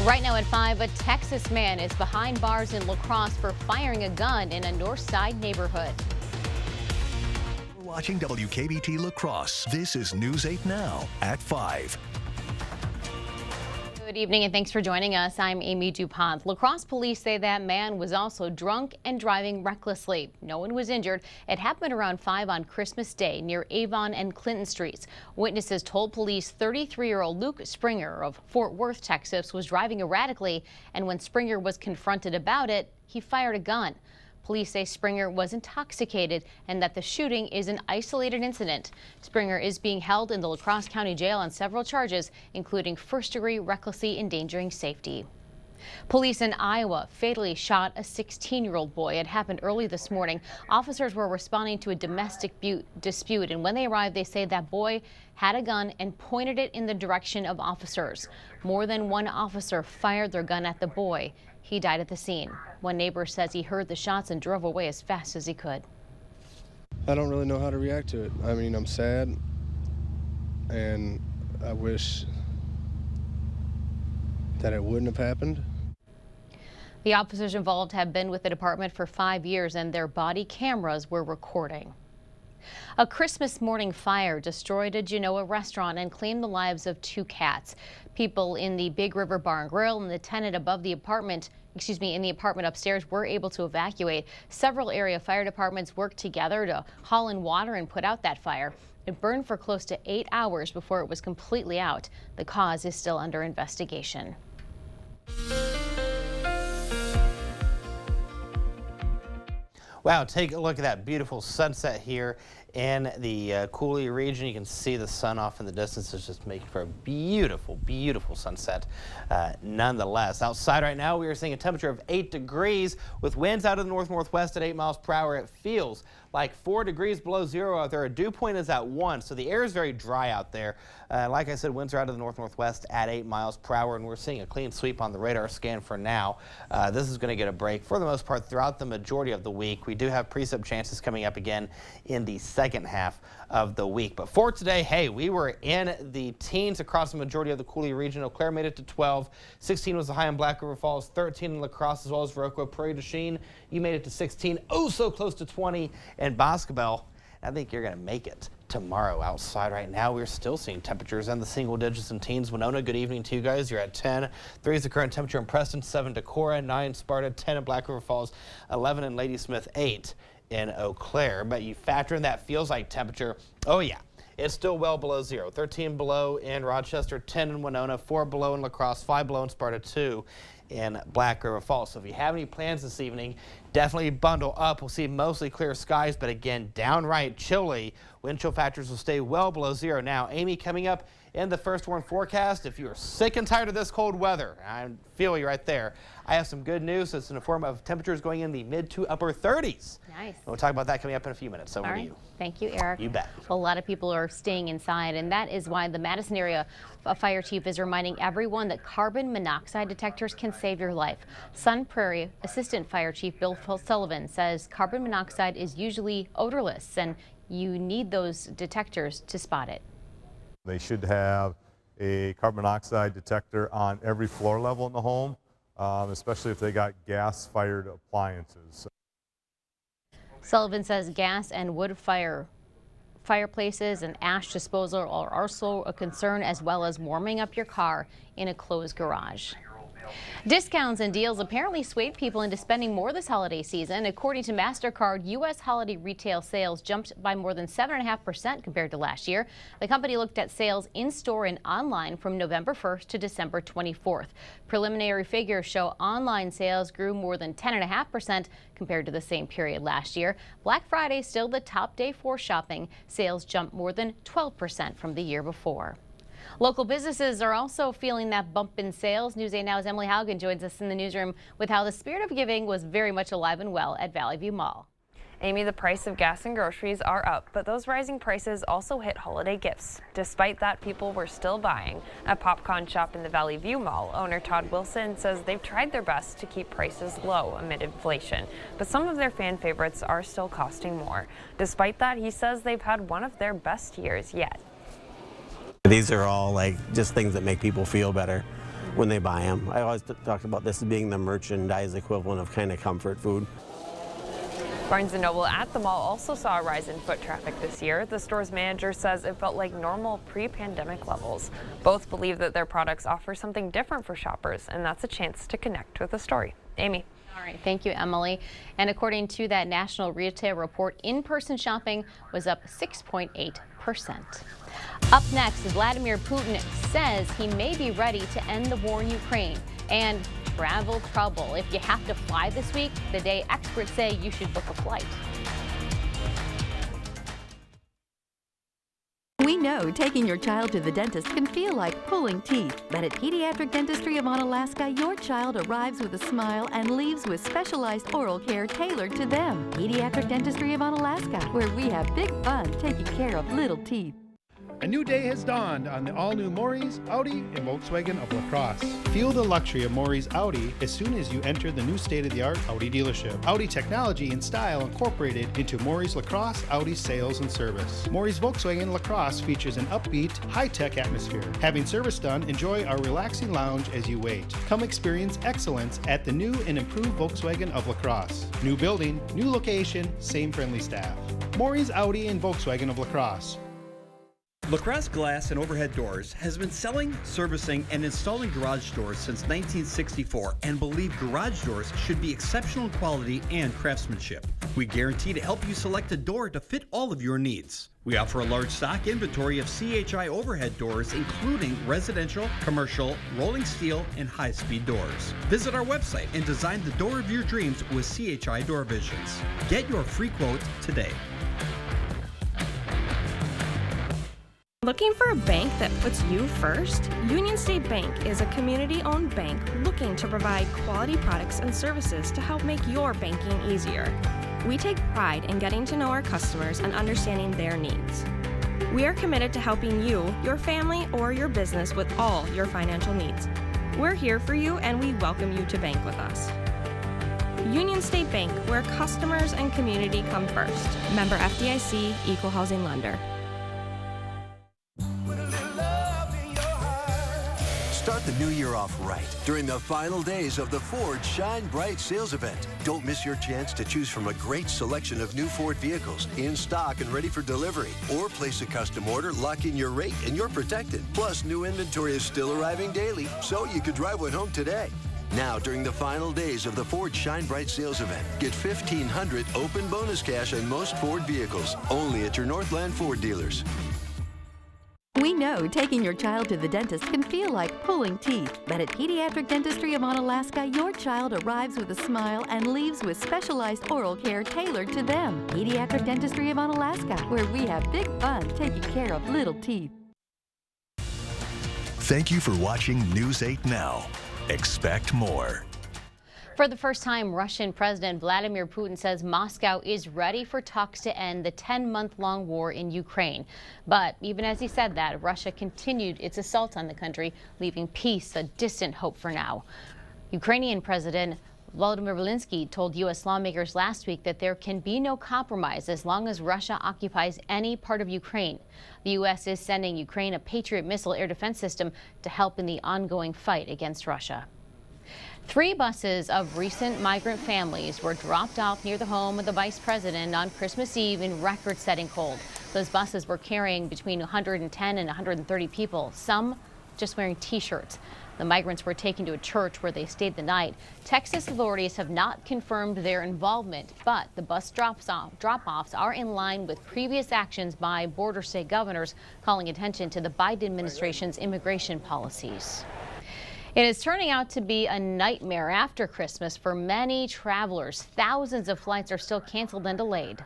Right now at 5, a Texas man is behind bars in La Crosse for firing a gun in a North Side neighborhood. We're watching WKBT La Crosse. This is News 8 Now at 5. Good evening and thanks for joining us. I'm Amy DuPont. La Crosse police say that man was also drunk and driving recklessly. No one was injured. It happened around 5 on Christmas Day near Avon and Clinton Streets. Witnesses told police 33-year-old Luke Springer of Fort Worth, Texas, was driving erratically, and when Springer was confronted about it, he fired a gun. Police say Springer was intoxicated and that the shooting is an isolated incident. Springer is being held in the La Crosse County Jail on several charges, including first-degree recklessly endangering safety. Police in Iowa fatally shot a 16-year-old boy. It happened early this morning. Officers were responding to a domestic dispute, and when they arrived, they say that boy had a gun and pointed it in the direction of officers. More than one officer fired their gun at the boy. He died at the scene. One neighbor says he heard the shots and drove away as fast as he could. I don't really know how to react to it. I mean, I'm sad, and I wish that it wouldn't have happened. The officers involved have been with the department for 5 years, and their body cameras were recording. A Christmas morning fire destroyed a Genoa restaurant and claimed the lives of 2 cats. People in the Big River Bar and Grill and the tenant above the apartment, in the apartment upstairs were able to evacuate. Several area fire departments worked together to haul in water and put out that fire. It burned for close to 8 hours before it was completely out. The cause is still under investigation. Wow, take a look at that beautiful sunset here in the Cooley region. You can see the sun off in the distance. It's just making for a beautiful, beautiful sunset nonetheless. Outside right now, we are seeing a temperature of 8 degrees with winds out of the north-northwest at 8 miles per hour. It feels like 4 degrees below zero out there. Our dew point is at 1, so the air is very dry out there. Like I said, winds are out of the north-northwest at 8 miles per hour, and we're seeing a clean sweep on the radar scan for now. This is going to get a break for the most part throughout the majority of the week. We do have precip chances coming up again in the second half of the week. But for today, hey, we were in the teens across the majority of the Cooley region. Eau Claire made it to 12. 16 was the high in Black River Falls, 13 in La Crosse, as well as Viroqua. Prairie du Chien, you made it to 16. Oh, so close to 20 in Boscobel. I think you're going to make it tomorrow. Outside right now, we're still seeing temperatures in the single digits in teens. Winona, good evening to you guys. You're at 10. 3 is the current temperature in Preston, 7 Decorah, 9 Sparta, 10 in Black River Falls, 11 in Ladysmith, 8 in Eau Claire. But you factor in that feels like temperature. Oh yeah, it's still well below zero. 13 below in Rochester, 10 in Winona, 4 below in La Crosse, 5 below in Sparta, 2 in Black River Falls. So if you have any plans this evening, definitely bundle up. We'll see mostly clear skies, but again, downright chilly. Wind chill factors will stay well below zero. Now, Amy, coming up in the first warn forecast, if you are sick and tired of this cold weather, I feel you right there. I have some good news. It's in the form of temperatures going in the mid to upper 30s. Nice. We'll talk about that coming up in a few minutes. Over to you. Thank you, Eric. You bet. Well, a lot of people are staying inside, and that is why the Madison area fire chief is reminding everyone that carbon monoxide detectors can save your life. Sun Prairie Assistant Fire Chief Bill Sullivan says carbon monoxide is usually odorless, and you need those detectors to spot it. They should have a carbon monoxide detector on every floor level in the home, especially if they got gas-fired appliances. Sullivan says gas and wood fireplaces and ash disposal are also a concern, as well as warming up your car in a closed garage. Discounts and deals apparently swayed people into spending more this holiday season. According to MasterCard, U.S. holiday retail sales jumped by more than 7.5% compared to last year. The company looked at sales in-store and online from November 1st to December 24th. Preliminary figures show online sales grew more than 10.5% compared to the same period last year. Black Friday still the top day for shopping. Sales jumped more than 12% from the year before. Local businesses are also feeling that bump in sales. News 8 Now's Emily Haugen joins us in the newsroom with how the spirit of giving was very much alive and well at Valley View Mall. Amy, the price of gas and groceries are up, but those rising prices also hit holiday gifts. Despite that, people were still buying. At PopCon shop in the Valley View Mall, owner Todd Wilson says they've tried their best to keep prices low amid inflation, but some of their fan favorites are still costing more. Despite that, he says they've had one of their best years yet. These are all like just things that make people feel better. when they buy them. I always talked about this as being the merchandise equivalent of kind of comfort food. Barnes & Noble at the mall also saw a rise in foot traffic this year. The store's manager says it felt like normal pre-pandemic levels. Both believe that their products offer something different for shoppers, and that's a chance to connect with the story. Amy. All right, thank you, Emily. And according to that national retail report, in-person shopping was up 6.8%. Up next, Vladimir Putin says he may be ready to end the war in Ukraine and travel trouble. If you have to fly this week, the day experts say you should book a flight. We know taking your child to the dentist can feel like pulling teeth, but at Pediatric Dentistry of Onalaska, your child arrives with a smile and leaves with specialized oral care tailored to them. Pediatric Dentistry of Onalaska, where we have big fun taking care of little teeth. A new day has dawned on the all-new Maury's, Audi, and Volkswagen of La Crosse. Feel the luxury of Maury's Audi as soon as you enter the new state-of-the-art Audi dealership. Audi technology and style incorporated into Maury's La Crosse Audi sales and service. Maury's Volkswagen La Crosse features an upbeat, high-tech atmosphere. Having service done, enjoy our relaxing lounge as you wait. Come experience excellence at the new and improved Volkswagen of La Crosse. New building, new location, same friendly staff. Maury's Audi and Volkswagen of La Crosse. La Crosse Glass and Overhead Doors has been selling, servicing, and installing garage doors since 1964 and believe garage doors should be exceptional quality and craftsmanship. We guarantee to help you select a door to fit all of your needs. We offer a large stock inventory of CHI overhead doors, including residential, commercial, rolling steel, and high-speed doors. Visit our website and design the door of your dreams with CHI Door Visions. Get your free quote today. Looking for a bank that puts you first? Union State Bank is a community-owned bank looking to provide quality products and services to help make your banking easier. We take pride in getting to know our customers and understanding their needs. We are committed to helping you, your family, or your business with all your financial needs. We're here for you and we welcome you to bank with us. Union State Bank, where customers and community come first. Member FDIC, Equal Housing Lender. Start the new year off right during the final days of the Ford Shine Bright sales event. Don't miss your chance to choose from a great selection of new Ford vehicles in stock and ready for delivery. Or place a custom order, lock in your rate, and you're protected. Plus, new inventory is still arriving daily, so you could drive one home today. Now, during the final days of the Ford Shine Bright sales event, get $1,500 open bonus cash on most Ford vehicles, only at your Northland Ford dealers. We know taking your child to the dentist can feel like pulling teeth, but at Pediatric Dentistry of Onalaska, your child arrives with a smile and leaves with specialized oral care tailored to them. Pediatric Dentistry of Onalaska, where we have big fun taking care of little teeth. Thank you for watching News 8 Now. Expect more. For the first time, Russian President Vladimir Putin says Moscow is ready for talks to end the 10-month-long war in Ukraine. But even as he said that, Russia continued its assault on the country, leaving peace a distant hope for now. Ukrainian President Volodymyr Zelensky told U.S. lawmakers last week that there can be no compromise as long as Russia occupies any part of Ukraine. The U.S. is sending Ukraine a Patriot missile air defense system to help in the ongoing fight against Russia. 3 buses of recent migrant families were dropped off near the home of the vice president on Christmas Eve in record-setting cold. Those buses were carrying between 110 and 130 people, some just wearing T-shirts. The migrants were taken to a church where they stayed the night. Texas authorities have not confirmed their involvement, but the bus drop-offs are in line with previous actions by border state governors calling attention to the Biden administration's immigration policies. It is turning out to be a nightmare after Christmas for many travelers. Thousands of flights are still canceled and delayed.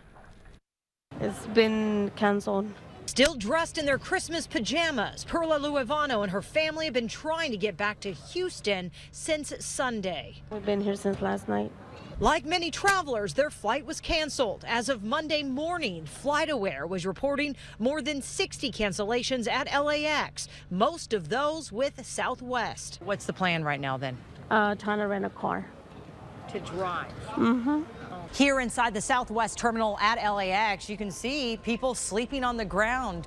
It's been canceled. Still dressed in their Christmas pajamas, Perla Luevano and her family have been trying to get back to Houston since Sunday. We've been here since last night. Like many travelers, their flight was canceled. As of Monday morning, FlightAware was reporting more than 60 cancellations at LAX, most of those with Southwest. What's the plan right now then? Trying to rent a car. To drive? Mm-hmm. Oh Here inside the Southwest Terminal at LAX, you can see people sleeping on the ground,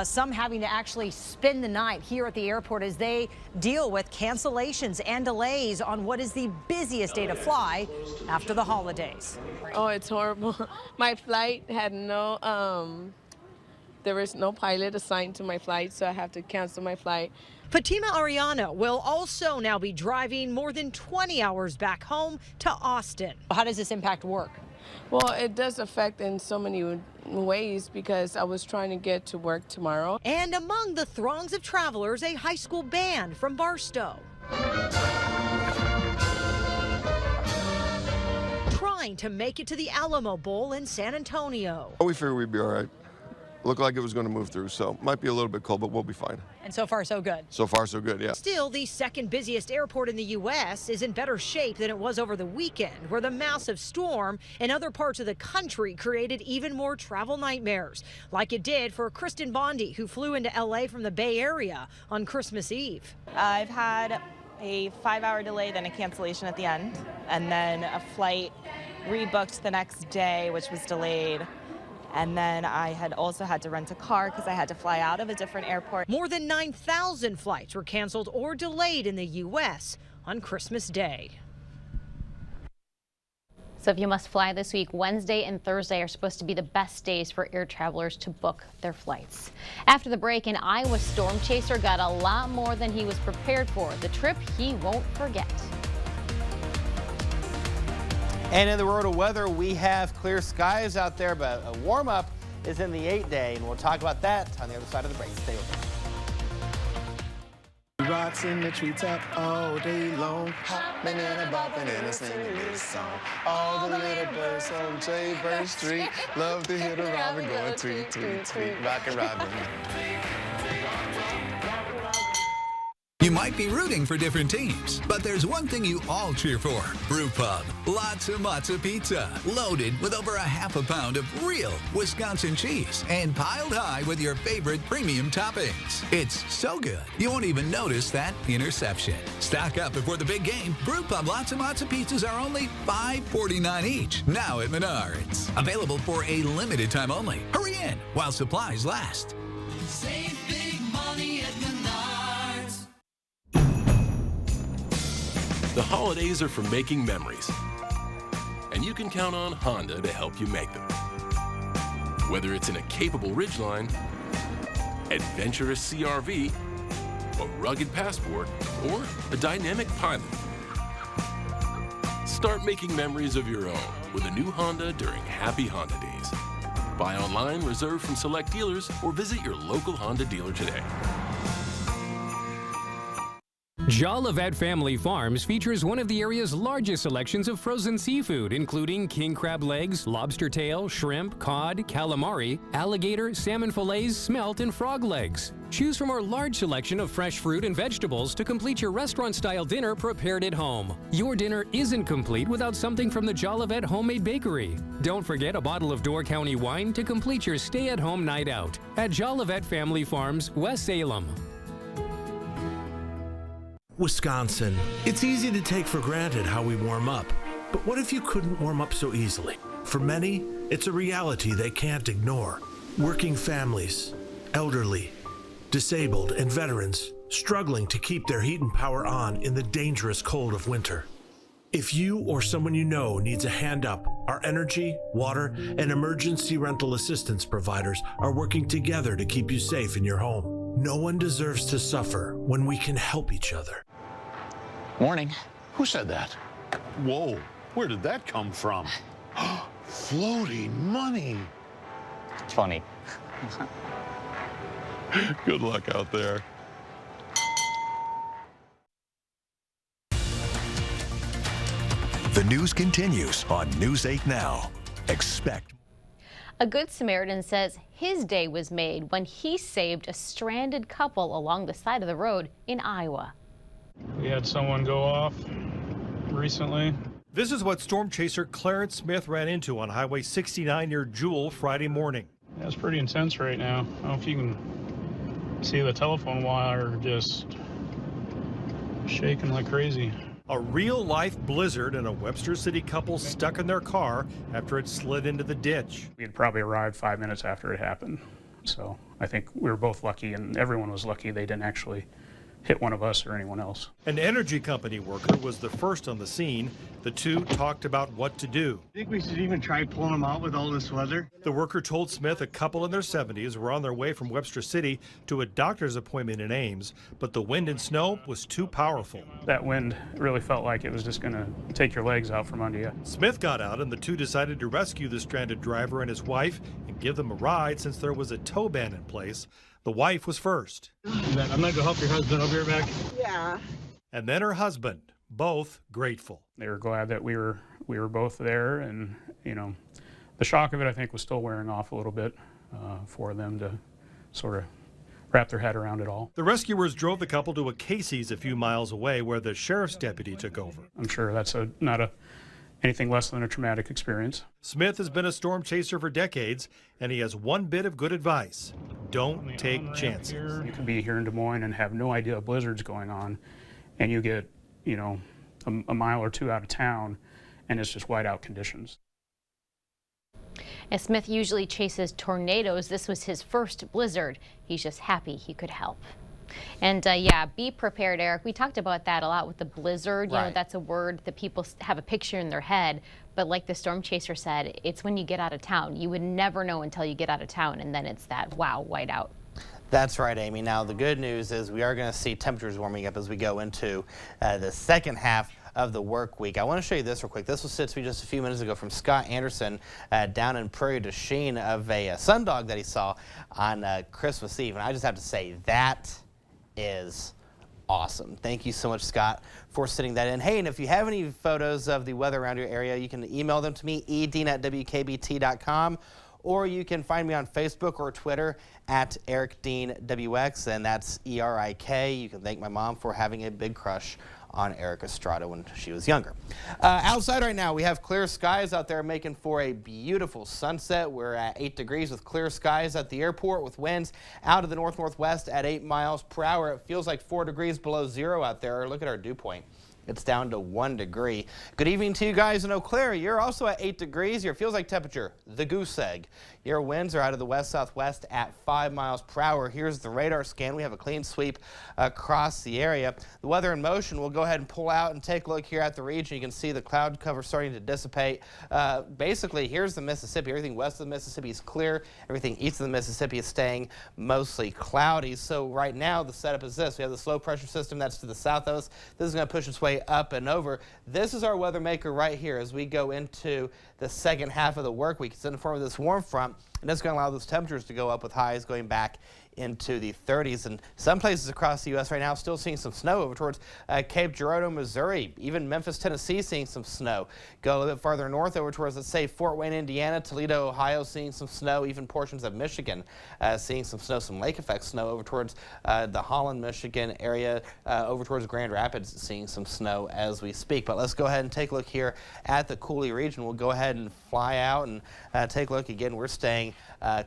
some having to actually spend the night here at the airport as they deal with cancellations and delays on what is the busiest day to fly after the holidays. Oh, it's horrible. My flight had there was no pilot assigned to my flight, so I have to cancel my flight. Fatima Ariana will also now be driving more than 20 hours back home to Austin. How does this impact work? Well, it does affect in so many ways because I was trying to get to work tomorrow. And among the throngs of travelers, a high school band from Barstow. Trying to make it to the Alamo Bowl in San Antonio. We figured we'd be all right. Looked like it was going to move through, so might be a little bit cold, but we'll be fine. And so far, so good. So far, so good, yeah. Still, the second busiest airport in the U.S. is in better shape than it was over the weekend, where the massive storm in other parts of the country created even more travel nightmares, like it did for Kristen Bondi, who flew into L.A. from the Bay Area on Christmas Eve. I've had a 5-hour delay, then a cancellation at the end, and then a flight rebooked the next day, which was delayed. And then I had also had to rent a car because I had to fly out of a different airport. More than 9,000 flights were canceled or delayed in the U.S. on Christmas Day. So if you must fly this week, Wednesday and Thursday are supposed to be the best days for air travelers to book their flights. After the break, an Iowa storm chaser got a lot more than he was prepared for. The trip he won't forget. And in the world of weather, we have clear skies out there, but a warm-up is in the 8-day, and we'll talk about that on the other side of the break. Stay with us. Rocks in the treetop all day long, hopping and a bopping and a singing this song. All the little birds on Jaybird Street love to hear the robin going tweet, tweet, tweet, rockin' robin. You might be rooting for different teams, but there's one thing you all cheer for. Brew Pub. Lots of matzo pizza, loaded with over ½ pound of real Wisconsin cheese and piled high with your favorite premium toppings. It's so good, you won't even notice that interception. Stock up before the big game. Brew Pub Lots of Matzo Pizzas are only $5.49 each, now at Menards. Available for a limited time only. Hurry in while supplies last. Save big money at Menards. The holidays are for making memories, and you can count on Honda to help you make them. Whether it's in a capable Ridgeline, adventurous CR-V, a rugged Passport, or a dynamic Pilot. Start making memories of your own with a new Honda during Happy Honda Days. Buy online, reserve from select dealers, or visit your local Honda dealer today. Jolivet Family Farms features one of the area's largest selections of frozen seafood, including king crab legs, lobster tail, shrimp, cod, calamari, alligator, salmon fillets, smelt, and frog legs. Choose from our large selection of fresh fruit and vegetables to complete your restaurant-style dinner prepared at home. Your dinner isn't complete without something from the Jolivet Homemade Bakery. Don't forget a bottle of Door County wine to complete your stay-at-home night out at Jolivet Family Farms, West Salem. Wisconsin. It's easy to take for granted how we warm up. But what if you couldn't warm up so easily? For many, it's a reality they can't ignore. Working families, elderly, disabled, and veterans struggling to keep their heat and power on in the dangerous cold of winter. If you or someone you know needs a hand up, our energy, water, and emergency rental assistance providers are working together to keep you safe in your home. No one deserves to suffer when we can help each other. Morning. Who said that? Whoa, where did that come from? Floating money. It's funny. Good luck out there. The news continues on News 8 Now. Expect. A Good Samaritan says his day was made when he saved a stranded couple along the side of the road in Iowa. We had someone go off recently. This is what storm chaser Clarence Smith ran into on Highway 69 near Jewel Friday morning. Yeah, it's pretty intense right now. I don't know if you can see the telephone wire just shaking like crazy. A real-life blizzard and a Webster City couple stuck in their car after it slid into the ditch. We had probably arrived 5 minutes after it happened. So I think we were both lucky, and everyone was lucky they didn't actually hit one of us or anyone else. An energy company worker was the first on the scene. The two talked about what to do. I think we should even try pulling them out with all this weather. The worker told Smith a couple in their 70s were on their way from Webster City to a doctor's appointment in Ames, but the wind and snow was too powerful. That wind really felt like it was just going to take your legs out from under you. Smith got out, and the two decided to rescue the stranded driver and his wife and give them a ride since there was a tow ban in place. The wife was first. I'm not going to help your husband. I'll be right back. Yeah. And then her husband, both grateful. They were glad that we were both there, and you know, the shock of it I think was still wearing off a little bit for them to sort of wrap their head around it all. The rescuers drove the couple to a Casey's a few miles away where the sheriff's deputy took over. I'm sure that's not anything less than a traumatic experience. Smith has been a storm chaser for decades, and he has one bit of good advice. Don't take chances. You could be here in Des Moines and have no idea a blizzard's going on, and you get, you know, a mile or two out of town, and it's just whiteout conditions. As Smith usually chases tornadoes, this was his first blizzard. He's just happy he could help. And yeah, be prepared, Eric. We talked about that a lot with the blizzard. You know, that's a word that people have a picture in their head. But like the storm chaser said, it's when you get out of town. You would never know until you get out of town, and then it's that, wow, whiteout. That's right, Amy. Now, the good news is we are going to see temperatures warming up as we go into the second half of the work week. I want to show you this real quick. This was sent to me just a few minutes ago from Scott Anderson down in Prairie du Chien of a sundog that he saw on Christmas Eve. And I just have to say, that is awesome. Thank you so much, Scott, for sending that in. Hey, and if you have any photos of the weather around your area, you can email them to me, edean@wkbt.com, or you can find me on Facebook or Twitter at EricDeanWX, and that's E-R-I-K. You can thank my mom for having a big crush on Erik Estrada when she was younger. Outside right now, we have clear skies out there making for a beautiful sunset. We're at 8 degrees with clear skies at the airport with winds out of the north-northwest at 8 miles per hour. It feels like 4 degrees below zero out there. Look at our dew point. It's down to 1 degree. Good evening to you guys in Eau Claire. You're also at 8 degrees. Your feels like temperature, the goose egg. Your winds are out of the west-southwest at 5 miles per hour. Here's the radar scan. We have a clean sweep across the area. The weather in motion, we'll go ahead and pull out and take a look here at the region. You can see the cloud cover starting to dissipate. Basically, here's the Mississippi. Everything west of the Mississippi is clear. Everything east of the Mississippi is staying mostly cloudy. So right now, the setup is this. We have the low pressure system that's to the south of us. This is going to push its way up and over. This is our weather maker right here as we go into the second half of the work week. It's in the form of this warm front, and it's going to allow those temperatures to go up with highs going back into the 30s. And some places across the U.S. right now still seeing some snow over towards Cape Girardeau, Missouri. Even Memphis, Tennessee seeing some snow. Go a little bit farther north over towards, let's say, Fort Wayne, Indiana, Toledo, Ohio seeing some snow. Even portions of Michigan seeing some snow, some lake effect snow over towards the Holland, Michigan area, over towards Grand Rapids seeing some snow as we speak. But let's go ahead and take a look here at the Coulee region. We'll go ahead and fly out and take a look. Again, we're staying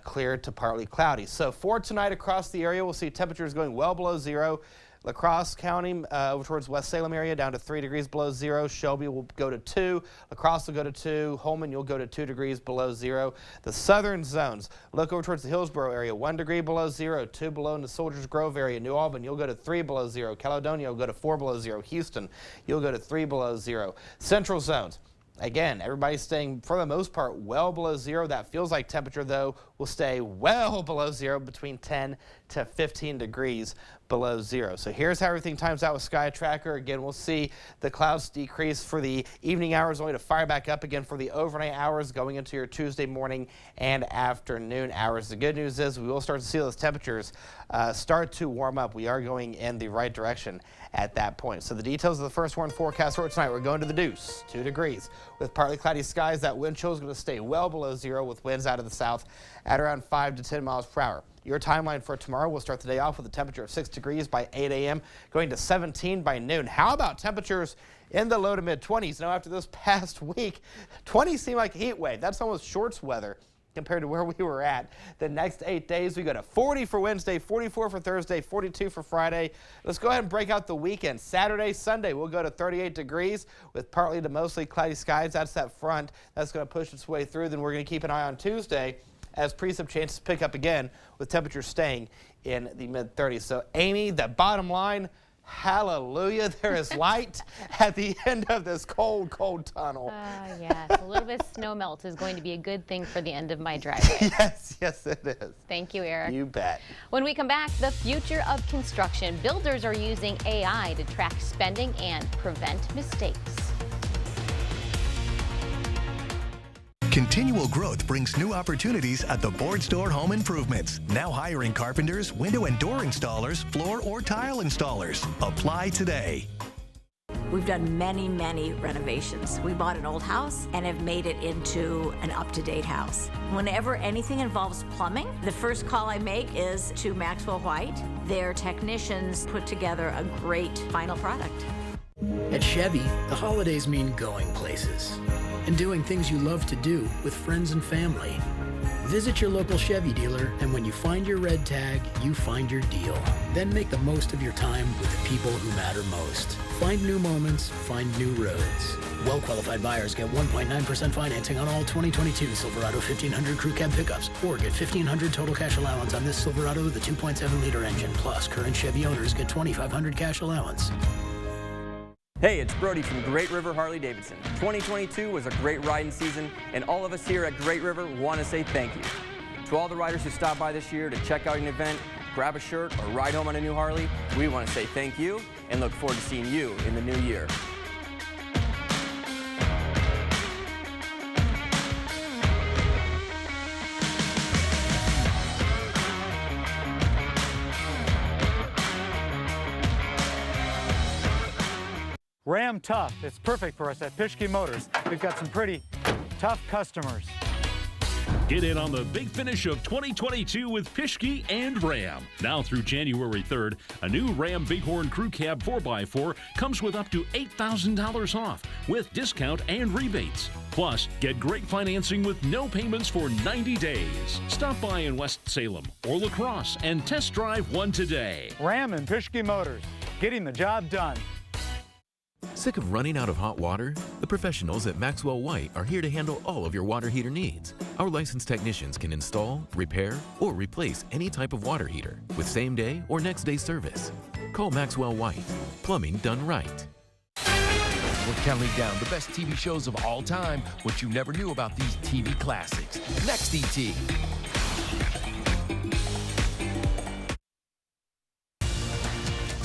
clear to partly cloudy. So for tonight across the area, we'll see temperatures going well below zero. La Crosse County over towards West Salem area down to 3 degrees below zero. Shelby will go to 2. La Crosse will go to 2. Holman, you'll go to 2 degrees below zero. The southern zones, look over towards the Hillsborough area, 1 degree below zero, 2 below in the Soldiers Grove area. New Albany, you'll go to 3 below zero. Caledonia will go to 4 below zero. Houston, you'll go to 3 below zero. Central zones. Again, everybody's staying, for the most part, well below zero. That feels like temperature, though, will stay well below zero, between 10 to 15 degrees below zero. So here's how everything times out with Sky Tracker. Again, we'll see the clouds decrease for the evening hours, only to fire back up again for the overnight hours going into your Tuesday morning and afternoon hours. The good news is we will start to see those temperatures start to warm up. We are going in the right direction at that point. So the details of the first warn forecast for tonight, we're going to the deuce, 2 degrees. With partly cloudy skies, that wind chill is going to stay well below zero with winds out of the south at around 5 to 10 miles per hour. Your timeline for tomorrow, we'll start the day off with a temperature of 6 degrees by 8 a.m., going to 17 by noon. How about temperatures in the low to mid 20s? Now, after this past week, 20s seem like a heat wave. That's almost shorts weather compared to where we were at. The next 8 days, we go to 40 for Wednesday, 44 for Thursday, 42 for Friday. Let's go ahead and break out the weekend. Saturday, Sunday, we'll go to 38 degrees with partly to mostly cloudy skies. That's that front that's going to push its way through. Then we're going to keep an eye on Tuesday as precip chances pick up again with temperatures staying in the mid-30s. So, Amy, the bottom line, hallelujah, there is light at the end of this cold, cold tunnel. Yes, a little bit of snow melt is going to be a good thing for the end of my driveway. Yes, it is. Thank you, Eric. You bet. When we come back, the future of construction. Builders are using AI to track spending and prevent mistakes. Continual growth brings new opportunities at the Board Store Home Improvements. Now hiring carpenters, window and door installers, floor or tile installers. Apply today. We've done many, many renovations. We bought an old house and have made it into an up-to-date house. Whenever anything involves plumbing, the first call I make is to Maxwell White. Their technicians put together a great final product. At Chevy, the holidays mean going places and doing things you love to do with friends and family. Visit your local Chevy dealer, and when you find your red tag, you find your deal. Then make the most of your time with the people who matter most. Find new moments, find new roads. Well-qualified buyers get 1.9% financing on all 2022 Silverado 1500 Crew Cab pickups, or get $1,500 total cash allowance on this Silverado with a 2.7-liter engine. Plus, current Chevy owners get $2,500 cash allowance. Hey, it's Brody from Great River Harley-Davidson. 2022 was a great riding season, and all of us here at Great River want to say thank you. To all the riders who stopped by this year to check out an event, grab a shirt, or ride home on a new Harley, we want to say thank you and look forward to seeing you in the new year. Ram Tough. It's perfect for us at Pischke Motors. We've got some pretty tough customers. Get in on the big finish of 2022 with Pischke and Ram. Now through January 3rd, a new Ram Bighorn Crew Cab 4x4 comes with up to $8,000 off with discount and rebates. Plus, get great financing with no payments for 90 days. Stop by in West Salem or La Crosse and test drive one today. Ram and Pischke Motors, getting the job done. Sick of running out of hot water? The professionals at Maxwell White are here to handle all of your water heater needs. Our licensed technicians can install, repair, or replace any type of water heater with same-day or next-day service. Call Maxwell White. Plumbing done right. We're counting down the best TV shows of all time, what you never knew about these TV classics. Next ET.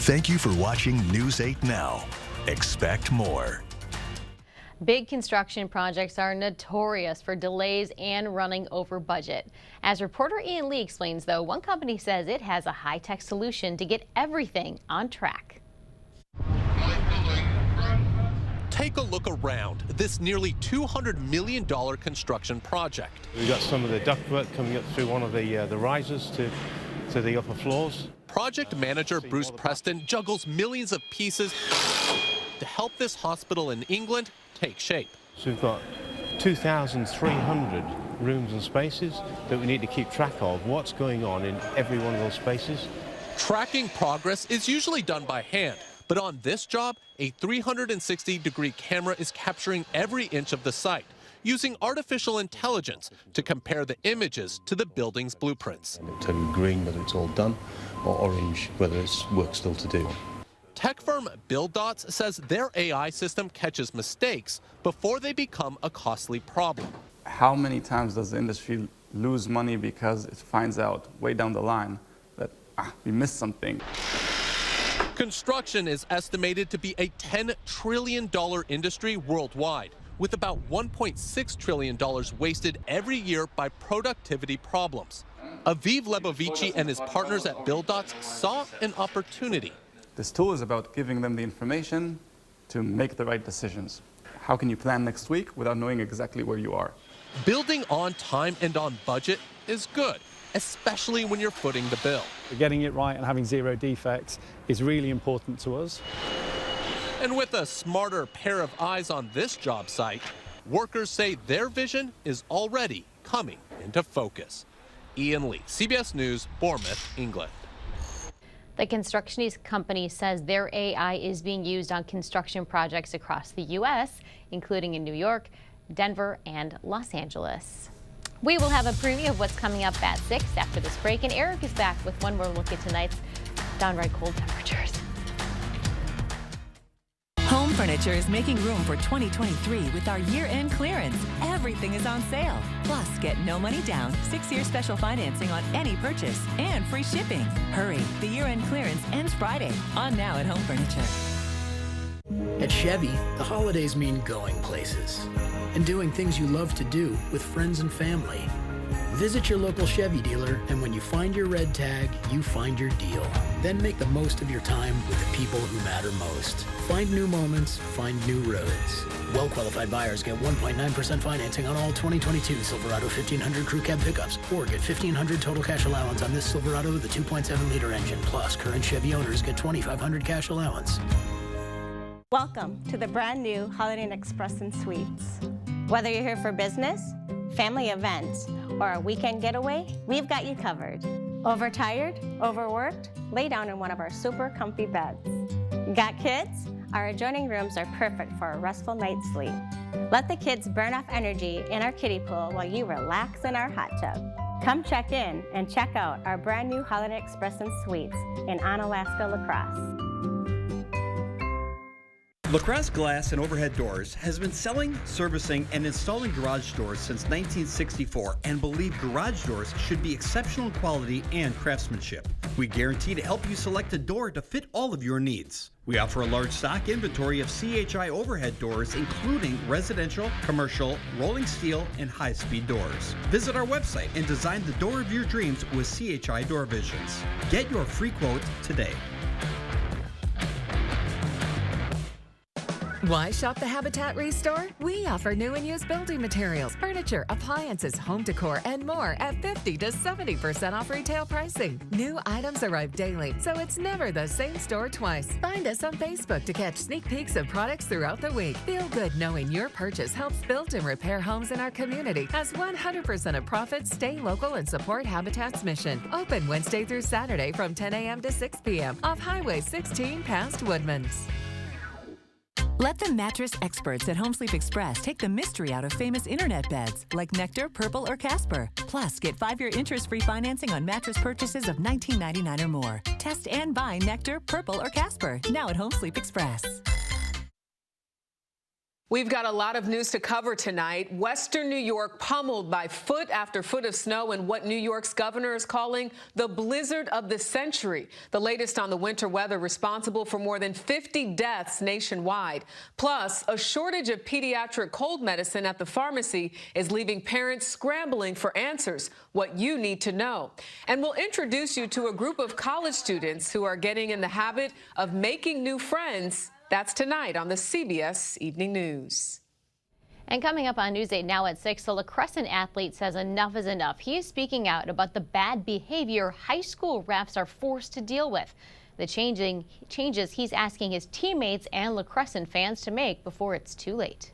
Thank you for watching News 8 Now. Expect more. Big construction projects are notorious for delays and running over budget. As reporter Ian Lee explains, though, one company says it has a high-tech solution to get everything on track. Take a look around this nearly $200 million construction project. We've got some of the ductwork coming up through one of the risers to the upper floors. Project manager Bruce Preston juggles millions of pieces to help this hospital in England take shape. So we've got 2,300 rooms and spaces that we need to keep track of what's going on in every one of those spaces. Tracking progress is usually done by hand, but on this job, a 360-degree camera is capturing every inch of the site, using artificial intelligence to compare the images to the building's blueprints. And it'll tell you green whether it's all done, or orange whether it's work still to do. Tech firm BuildDots says their AI system catches mistakes before they become a costly problem. How many times does the industry lose money because it finds out way down the line that we missed something? Construction is estimated to be a $10 trillion industry worldwide, with about $1.6 trillion wasted every year by productivity problems. Aviv Lebovici and his partners at BuildDots saw an opportunity. This tool is about giving them the information to make the right decisions. How can you plan next week without knowing exactly where you are? Building on time and on budget is good, especially when you're footing the bill. Getting it right and having zero defects is really important to us. And with a smarter pair of eyes on this job site, workers say their vision is already coming into focus. Ian Lee, CBS News, Bournemouth, England. The constructionist company says their AI is being used on construction projects across the U.S., including in New York, Denver, and Los Angeles. We will have a preview of what's coming up at 6 after this break, and Eric is back with one more look at tonight's downright cold temperatures. Home Furniture is making room for 2023 with our year-end clearance. Everything is on sale. Plus, get no money down, 6-year special financing on any purchase, and free shipping. Hurry, the year-end clearance ends Friday. On now at Home Furniture. At Chevy, the holidays mean going places and doing things you love to do with friends and family. Visit your local Chevy dealer, and when you find your red tag, you find your deal. Then make the most of your time with the people who matter most. Find new moments, find new roads. Well-qualified buyers get 1.9% financing on all 2022 Silverado 1500 Crew Cab pickups, or get $1,500 total cash allowance on this Silverado with a 2.7-liter engine. Plus, current Chevy owners get $2,500 cash allowance. Welcome to the brand new Holiday Inn Express and Suites. Whether you're here for business, family events, or a weekend getaway, we've got you covered. Overtired? Overworked? Lay down in one of our super comfy beds. Got kids? Our adjoining rooms are perfect for a restful night's sleep. Let the kids burn off energy in our kiddie pool while you relax in our hot tub. Come check in and check out our brand new Holiday Inn Express and Suites in Onalaska, La Crosse. La Crosse Glass and Overhead Doors has been selling, servicing, and installing garage doors since 1964 and believe garage doors should be exceptional quality and craftsmanship. We guarantee to help you select a door to fit all of your needs. We offer a large stock inventory of CHI overhead doors, including residential, commercial, rolling steel, and high-speed doors. Visit our website and design the door of your dreams with CHI Door Visions. Get your free quote today. Why shop the Habitat Restore? We offer new and used building materials, furniture, appliances, home decor, and more at 50 to 70% off retail pricing. New items arrive daily, so it's never the same store twice. Find us on Facebook to catch sneak peeks of products throughout the week. Feel good knowing your purchase helps build and repair homes in our community, as 100% of profits stay local and support Habitat's mission. Open Wednesday through Saturday from 10 a.m. to 6 p.m. off Highway 16 past Woodman's. Let the mattress experts at Home Sleep Express take the mystery out of famous internet beds like Nectar, Purple, or Casper. Plus, get 5-year interest-free financing on mattress purchases of $19.99 or more. Test and buy Nectar, Purple, or Casper now at Home Sleep Express. We've got a lot of news to cover tonight. Western New York pummeled by foot after foot of snow in what New York's governor is calling the blizzard of the century. The latest on the winter weather responsible for more than 50 deaths nationwide. Plus, a shortage of pediatric cold medicine at the pharmacy is leaving parents scrambling for answers, what you need to know. And we'll introduce you to a group of college students who are getting in the habit of making new friends. That's tonight on the CBS Evening News. And coming up on News 8 now at 6, a La Crescent athlete says enough is enough. He is speaking out about the bad behavior high school refs are forced to deal with. The changes he's asking his teammates and La Crescent fans to make before it's too late.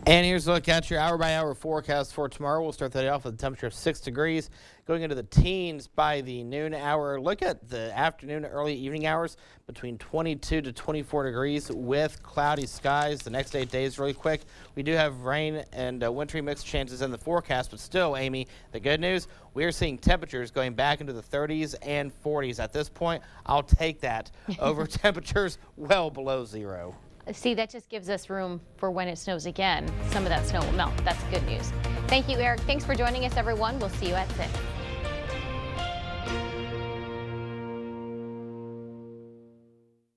And here's a look at your hour-by-hour forecast for tomorrow. We'll start that off with a temperature of 6 degrees, going into the teens by the noon hour. Look at the afternoon, early evening hours, between 22 to 24 degrees with cloudy skies. The next 8 days really quick. We do have rain and wintry mixed chances in the forecast, but still, Amy, the good news, we are seeing temperatures going back into the 30s and 40s. At this point, I'll take that over temperatures well below zero. See, that just gives us room for when it snows again. Some of that snow will melt. That's good news. Thank you, Eric. Thanks for joining us, everyone. We'll see you at 6.